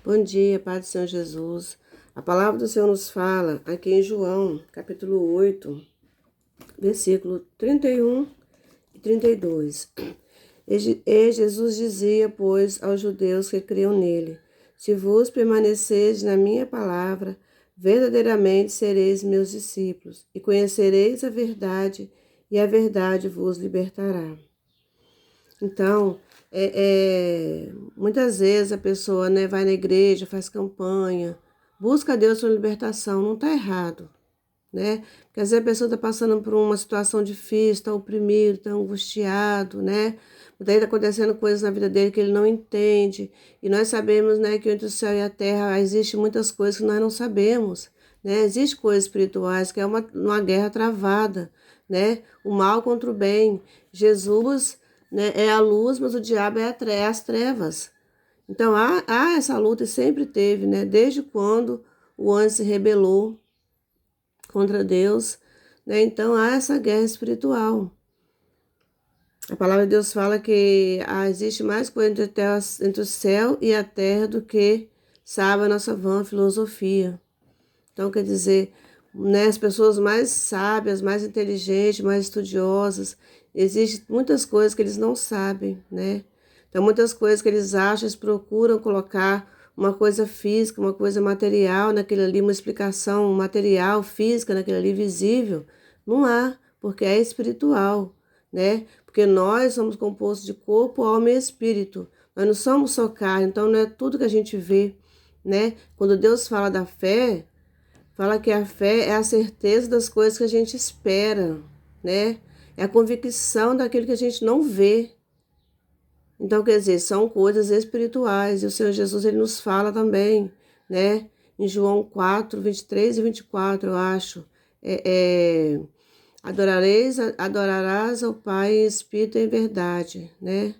Bom dia, Pai do Senhor Jesus. A palavra do Senhor nos fala aqui em João, capítulo 8, versículo 31 e 32. E Jesus dizia, pois, aos judeus que criam nele: Se vos permaneceres na minha palavra, verdadeiramente sereis meus discípulos, e conhecereis a verdade, e a verdade vos libertará. Então, muitas vezes a pessoa, vai na igreja, faz campanha, busca a Deus por libertação, não está errado, né? Porque às vezes a pessoa está passando por uma situação difícil, está oprimido, está angustiado, né? Daí está acontecendo coisas na vida dele que ele não entende. E nós sabemos, né, que entre o céu e a terra existe muitas coisas que nós não sabemos, né? Existem coisas espirituais que é uma guerra travada, né? O mal contra o bem. Jesus, né, é a luz, mas o diabo é as trevas. Então há essa luta e sempre teve, né? Desde quando o anjo se rebelou contra Deus, né? Então há essa guerra espiritual. A palavra de Deus fala que existe mais coisa entre o céu e a terra do que sabe a nossa vã filosofia. Então, quer dizer, né, as pessoas mais sábias, mais inteligentes, mais estudiosas, existem muitas coisas que eles não sabem, né? Então, muitas coisas que eles acham, eles procuram colocar uma coisa física, uma coisa material naquele ali, uma explicação material, física naquele ali, visível. Não há, porque é espiritual, né? Porque nós somos compostos de corpo, alma e espírito. Nós não somos só carne, então não é tudo que a gente vê, né? Quando Deus fala da fé, fala que a fé é a certeza das coisas que a gente espera, né? É a convicção daquilo que a gente não vê. Então, quer dizer, são coisas espirituais. E o Senhor Jesus, ele nos fala também, né? Em João 4, 23 e 24, eu acho. Adorarás ao Pai em espírito e em verdade, né?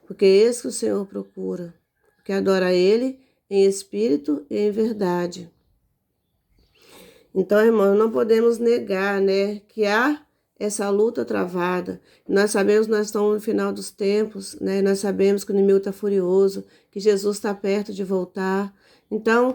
Porque é esse que o Senhor procura. Que adora Ele em espírito e em verdade. Então, irmãos, não podemos negar, né, que há essa luta travada. Nós sabemos que nós estamos no final dos tempos, né? Nós sabemos que o inimigo está furioso, que Jesus está perto de voltar. Então,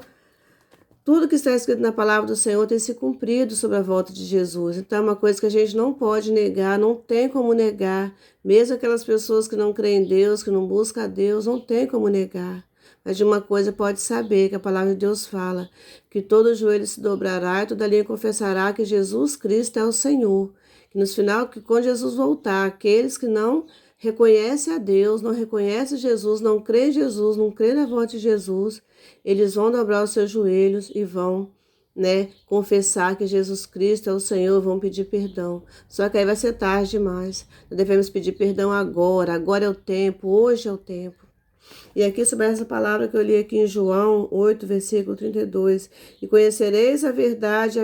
tudo que está escrito na palavra do Senhor tem se cumprido sobre a volta de Jesus. Então, é uma coisa que a gente não pode negar, não tem como negar. Mesmo aquelas pessoas que não creem em Deus, que não buscam a Deus, não tem como negar. Mas de uma coisa pode saber, que a palavra de Deus fala, que todo joelho se dobrará e toda língua confessará que Jesus Cristo é o Senhor. Que no final, que quando Jesus voltar, aqueles que não reconhecem a Deus, não reconhecem Jesus, não creem em Jesus, não creem na volta de Jesus, eles vão dobrar os seus joelhos e vão, né, confessar que Jesus Cristo é o Senhor, vão pedir perdão. Só que aí vai ser tarde demais. Nós devemos pedir perdão agora é o tempo, hoje é o tempo. E aqui sobre essa palavra que eu li aqui em João 8, versículo 32. E conhecereis a verdade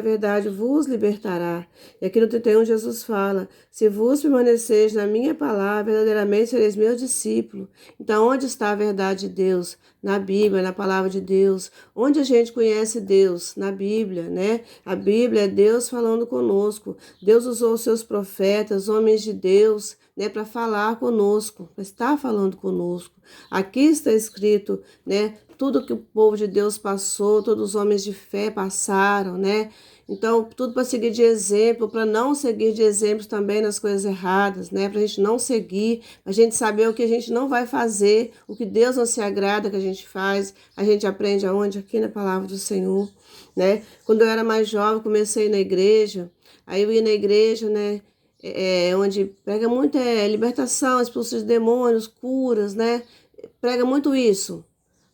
vos libertará. E aqui no 31 Jesus fala, se vos permaneceis na minha palavra, verdadeiramente sereis meus discípulos. Então, onde está a verdade de Deus? Na Bíblia, na palavra de Deus. Onde a gente conhece Deus? Na Bíblia, né? A Bíblia é Deus falando conosco. Deus usou os seus profetas, homens de Deus, né, para falar conosco, para estar falando conosco. Aqui está escrito, né, tudo que o povo de Deus passou, todos os homens de fé passaram, né? Então, tudo para seguir de exemplo, para não seguir de exemplos também nas coisas erradas, né? Para a gente não seguir, para a gente saber o que a gente não vai fazer, o que Deus não se agrada que a gente faz. A gente aprende aonde? Aqui na palavra do Senhor, né? Quando eu era mais jovem, comecei na igreja, aí eu ia na igreja, né? Onde prega muito libertação, expulsão de demônios, curas, né? Prega muito isso.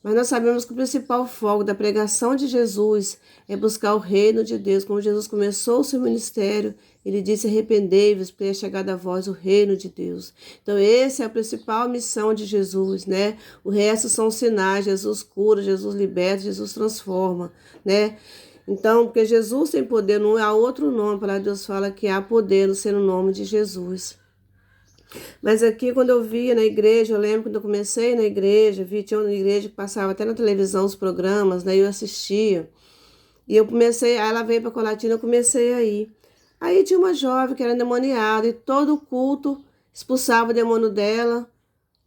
Mas nós sabemos que o principal foco da pregação de Jesus é buscar o reino de Deus. Como Jesus começou o seu ministério, ele disse, arrependei-vos, porque é chegado a vós o reino de Deus. Então, essa é a principal missão de Jesus, né? O resto são sinais. Jesus cura, Jesus liberta, Jesus transforma, né? Então, porque Jesus tem poder, não há outro nome, para Deus fala que há poder no ser o nome de Jesus. Mas aqui, quando eu via na igreja, eu lembro quando eu comecei na igreja, tinha uma igreja que passava até na televisão os programas, né? Eu assistia. E eu comecei, aí ela veio para Colatina, eu comecei a ir. Aí tinha uma jovem que era endemoniada, e todo culto expulsava o demônio dela,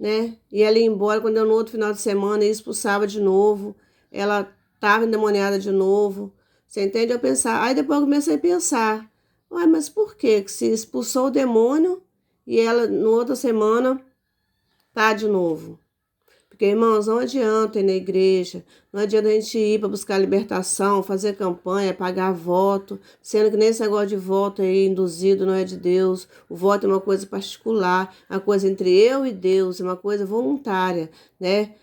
né? E ela ia embora, quando eu no outro final de semana, ia expulsava de novo. ela estava endemoniada de novo. Você entende? Eu pensar. Aí depois eu comecei a pensar, uai, mas por quê? Que se expulsou o demônio e ela, na outra semana, tá de novo. Porque, irmãos, não adianta ir na igreja, não adianta a gente ir para buscar libertação, fazer campanha, pagar voto, sendo que nesse negócio de voto aí induzido não é de Deus. O voto é uma coisa particular, uma coisa entre eu e Deus, é uma coisa voluntária, né?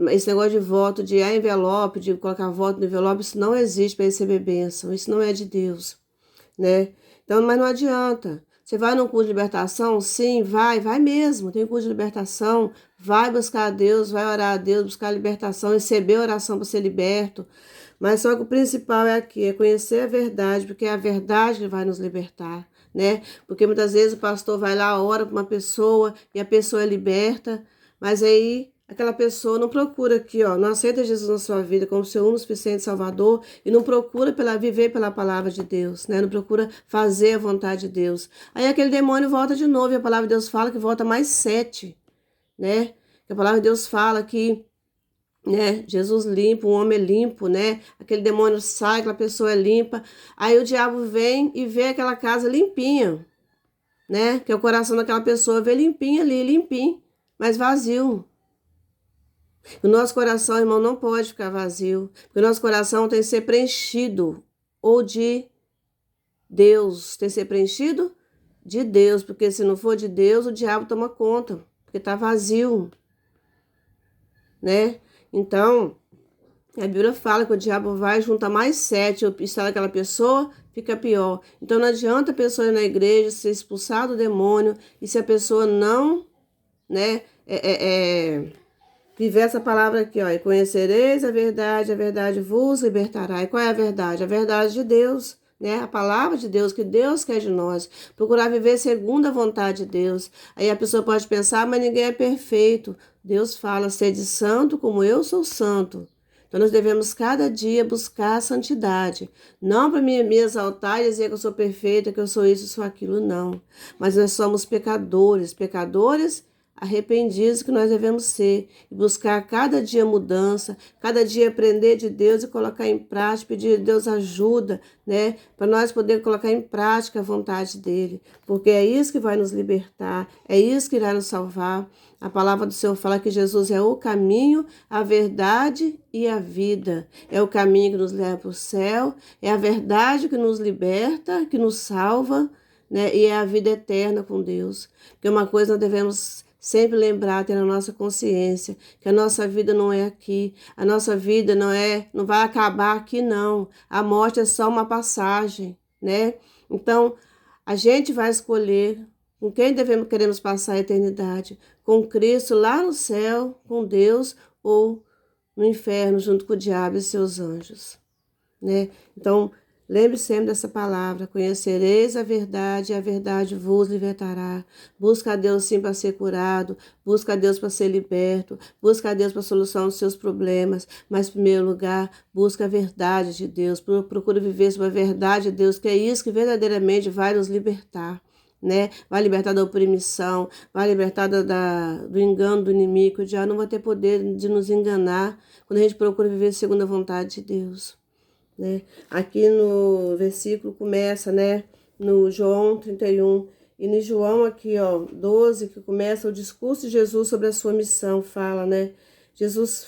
Esse negócio de voto, de envelope, de colocar voto no envelope, isso não existe para receber bênção, isso não é de Deus, né? Então, mas não adianta. Você vai num curso de libertação? Sim, vai mesmo. Tem curso de libertação, vai buscar a Deus, vai orar a Deus, buscar a libertação, receber a oração para ser liberto. Mas só que o principal é aqui, é conhecer a verdade, porque é a verdade que vai nos libertar, né? Porque muitas vezes o pastor vai lá, ora para uma pessoa e a pessoa é liberta, mas aí aquela pessoa não procura aqui, ó, não aceita Jesus na sua vida como seu único suficiente Salvador e não procura viver pela palavra de Deus, né? Não procura fazer a vontade de Deus. Aí aquele demônio volta de novo e a palavra de Deus fala que volta mais 7, né? Que a palavra de Deus fala que, né, Jesus limpa, um homem é limpo, né? Aquele demônio sai, aquela pessoa é limpa. Aí o diabo vem e vê aquela casa limpinha, né? Que é o coração daquela pessoa vê limpinho ali, limpinho, mas vazio. O nosso coração, irmão, não pode ficar vazio, porque o nosso coração tem que ser preenchido ou de Deus, tem que ser preenchido de Deus, porque se não for de Deus, o diabo toma conta, porque está vazio, né? Então, a Bíblia fala que o diabo vai juntar mais 7, o estado daquela pessoa fica pior. Então, não adianta a pessoa ir na igreja, ser expulsada do demônio, e se a pessoa não, né, viver essa palavra aqui, ó, e conhecereis a verdade vos libertará. E qual é a verdade? A verdade de Deus, né? A palavra de Deus, que Deus quer de nós. Procurar viver segundo a vontade de Deus. Aí a pessoa pode pensar, mas ninguém é perfeito. Deus fala, sede santo como eu sou santo. Então nós devemos cada dia buscar a santidade. Não para me exaltar e dizer que eu sou perfeita, que eu sou isso, sou aquilo, não. Mas nós somos pecadores, pecadores arrependidos que nós devemos ser e buscar cada dia mudança, cada dia aprender de Deus e colocar em prática, pedir a Deus ajuda, né, para nós poder colocar em prática a vontade dele, porque é isso que vai nos libertar, é isso que irá nos salvar. A palavra do Senhor fala que Jesus é o caminho, a verdade e a vida. É o caminho que nos leva para o céu, é a verdade que nos liberta, que nos salva, né, e é a vida eterna com Deus. Porque uma coisa nós devemos sempre lembrar, ter na nossa consciência, que a nossa vida não é aqui, a nossa vida não vai acabar aqui, não. A morte é só uma passagem, né? Então, a gente vai escolher com quem queremos passar a eternidade, com Cristo lá no céu, com Deus, ou no inferno, junto com o diabo e seus anjos, né? Então, lembre sempre dessa palavra, conhecereis a verdade e a verdade vos libertará. Busca a Deus sim para ser curado, busca a Deus para ser liberto, busca a Deus para a solução dos seus problemas, mas em primeiro lugar, busca a verdade de Deus, procura viver sobre a verdade de Deus, que é isso que verdadeiramente vai nos libertar, né? Vai libertar da opressão, vai libertar do engano do inimigo, que já não vai ter poder de nos enganar quando a gente procura viver segundo a vontade de Deus, né? Aqui no versículo começa, né, no João 31, e no João aqui, ó, 12, que começa o discurso de Jesus sobre a sua missão, fala, né? Jesus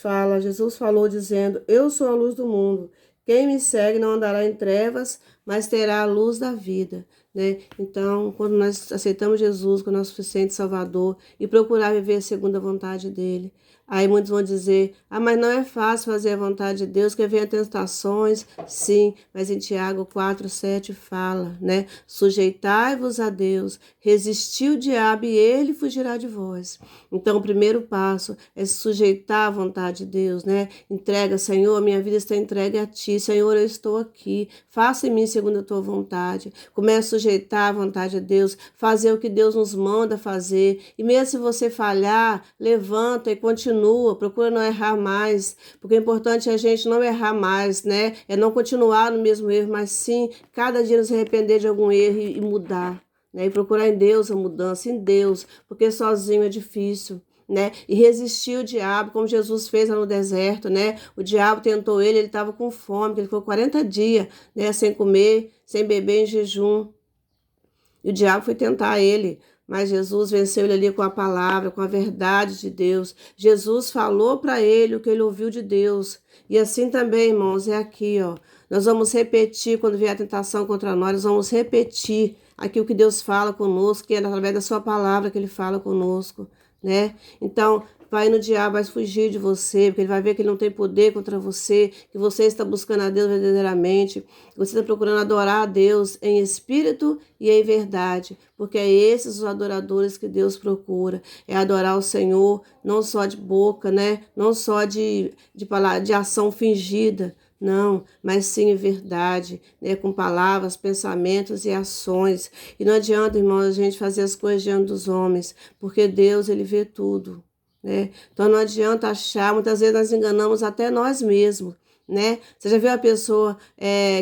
falou dizendo, eu sou a luz do mundo, quem me segue não andará em trevas, mas terá a luz da vida, né? Então, quando nós aceitamos Jesus como nosso suficiente Salvador e procurar viver segundo a vontade dele, aí muitos vão dizer, mas não é fácil fazer a vontade de Deus, que vem tentações. Sim, mas em Tiago 4:7 fala, né? Sujeitai-vos a Deus, resistir o diabo e ele fugirá de vós. Então, o primeiro passo é se sujeitar à vontade de Deus, né? Entrega, Senhor, minha vida está entregue a Ti. Senhor, eu estou aqui. Faça em mim segundo a Tua vontade. Comece a sujeitar à vontade de Deus, fazer o que Deus nos manda fazer. E mesmo se você falhar, levanta e continua, procura não errar mais, porque o importante é a gente não errar mais, né? É não continuar no mesmo erro, mas sim, cada dia nos arrepender de algum erro e mudar, né? E procurar em Deus a mudança, em Deus, porque sozinho é difícil, né? E resistiu o diabo, como Jesus fez lá no deserto, né? O diabo tentou ele estava com fome, ele ficou 40 dias, né? Sem comer, sem beber, em jejum. E o diabo foi tentar ele, mas Jesus venceu ele ali com a palavra, com a verdade de Deus. Jesus falou para ele o que ele ouviu de Deus. E assim também, irmãos, é aqui, ó. Nós vamos repetir quando vier a tentação contra nós, nós vamos repetir aquilo que Deus fala conosco, que é através da sua palavra que ele fala conosco, né? Então, vai no diabo, vai fugir de você, porque ele vai ver que ele não tem poder contra você, que você está buscando a Deus verdadeiramente, que você está procurando adorar a Deus em espírito e em verdade, porque é esses os adoradores que Deus procura, é adorar o Senhor, não só de boca, né? Não só de palavra, de ação fingida, não, mas sim em verdade, né? Com palavras, pensamentos e ações. E não adianta, irmãos, a gente fazer as coisas diante dos homens, porque Deus, ele vê tudo, né? Então não adianta achar, muitas vezes nós enganamos até nós mesmos, né? Você já viu a pessoa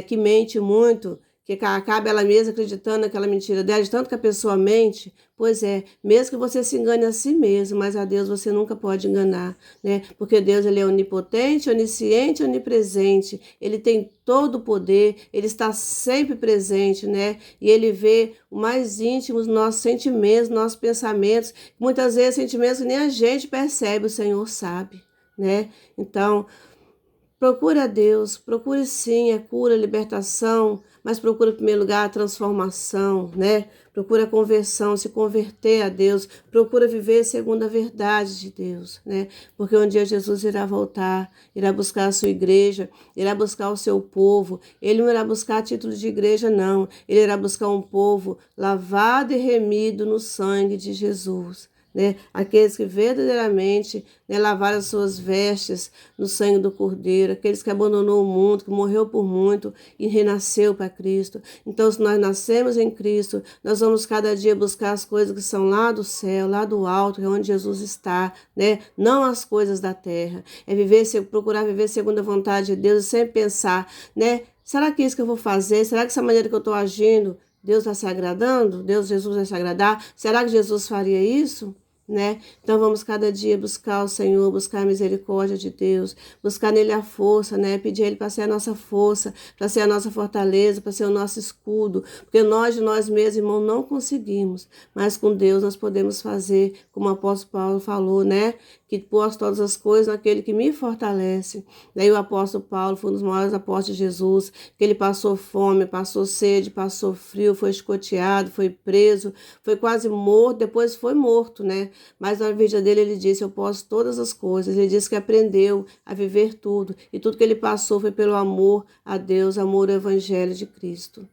que mente muito, que acaba ela mesma acreditando naquela mentira dela, de tanto que a pessoa mente? Pois é, mesmo que você se engane a si mesmo, mas a Deus você nunca pode enganar, né? Porque Deus, ele é onipotente, onisciente, onipresente, ele tem todo o poder, ele está sempre presente, né? E ele vê o mais íntimo dos nossos sentimentos, nossos pensamentos, muitas vezes sentimentos que nem a gente percebe, o Senhor sabe, né? Então, procure a Deus, procure sim a cura, a libertação, mas procure em primeiro lugar a transformação, né? Procura a conversão, se converter a Deus, procura viver segundo a verdade de Deus, né? Porque um dia Jesus irá voltar, irá buscar a sua igreja, irá buscar o seu povo. Ele não irá buscar título de igreja, não. Ele irá buscar um povo lavado e remido no sangue de Jesus, né? Aqueles que verdadeiramente, né, lavaram as suas vestes no sangue do Cordeiro, aqueles que abandonou o mundo, que morreu por muito e renasceu para Cristo. Então, se nós nascemos em Cristo, nós vamos cada dia buscar as coisas que são lá do céu, lá do alto, que é onde Jesus está, né? Não as coisas da terra. É viver, procurar viver segundo a vontade de Deus e sempre pensar, né? Será que é isso que eu vou fazer? Será que essa maneira que eu estou agindo, Deus está se agradando? Jesus vai se agradar? Será que Jesus faria isso? Né? Então vamos cada dia buscar o Senhor, buscar a misericórdia de Deus, buscar nele a força, né? Pedir a ele para ser a nossa força, para ser a nossa fortaleza, para ser o nosso escudo, porque nós de nós mesmos, irmão, não conseguimos, mas com Deus nós podemos fazer, como o apóstolo Paulo falou, né? Que posso todas as coisas naquele que me fortalece. Daí o apóstolo Paulo foi um dos maiores apóstolos de Jesus, que ele passou fome, passou sede, passou frio, foi escoteado, foi preso, foi quase morto, depois foi morto, né? Mas na vida dele ele disse, eu posso todas as coisas. Ele disse que aprendeu a viver tudo. E tudo que ele passou foi pelo amor a Deus, amor ao Evangelho de Cristo.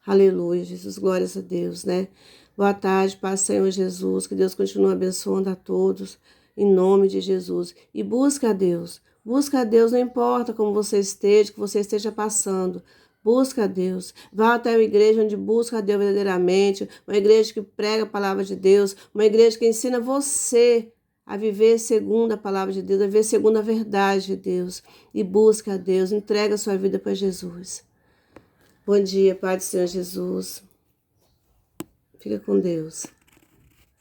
Aleluia, Jesus, glórias a Deus, né? Boa tarde, Pai, Senhor Jesus. Que Deus continue abençoando a todos, em nome de Jesus. E busca a Deus. Busca a Deus, não importa como você esteja, que você esteja passando. Busca a Deus. Vá até a igreja onde busca a Deus verdadeiramente, uma igreja que prega a palavra de Deus, uma igreja que ensina você a viver segundo a palavra de Deus, a viver segundo a verdade de Deus. E busca a Deus, entrega a sua vida para Jesus. Bom dia, Pai do Senhor Jesus. Fica com Deus.